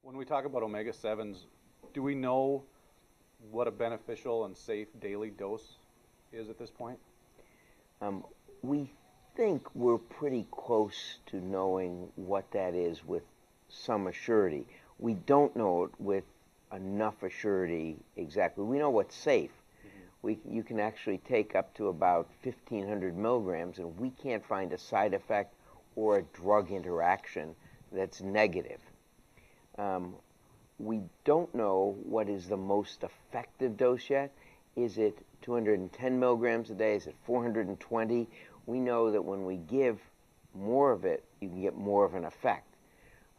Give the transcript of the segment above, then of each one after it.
When we talk about omega-7s, do we know what a beneficial and safe daily dose is at this point? Um, we think we're pretty close to knowing what that is with some assurity. We don't know it with enough assurity exactly. We know what's safe. You can actually take up to about 1,500 milligrams, and we can't find a side effect or a drug interaction that's negative. We don't know what is the most effective dose yet. Is it 210 milligrams a day? Is it 420? We know that when we give more of it, you can get more of an effect.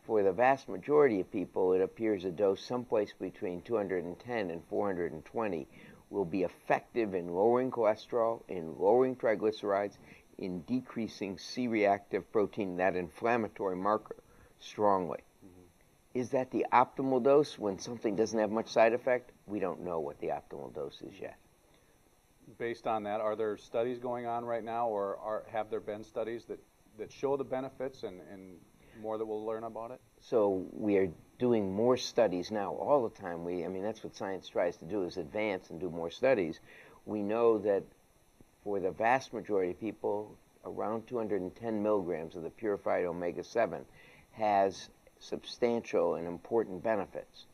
For the vast majority of people, it appears a dose someplace between 210 and 420 will be effective in lowering cholesterol, in lowering triglycerides, in decreasing C-reactive protein, that inflammatory marker, strongly. Is that the optimal dose when something doesn't have much side effect? We don't know what the optimal dose is yet. Based on that, are there studies going on right now, or have there been studies that show the benefits and more that we'll learn about it? So we are doing more studies now all the time. I mean, that's what science tries to do, is advance and do more studies. We know that for the vast majority of people, around 210 milligrams of the purified omega-7 has substantial and important benefits.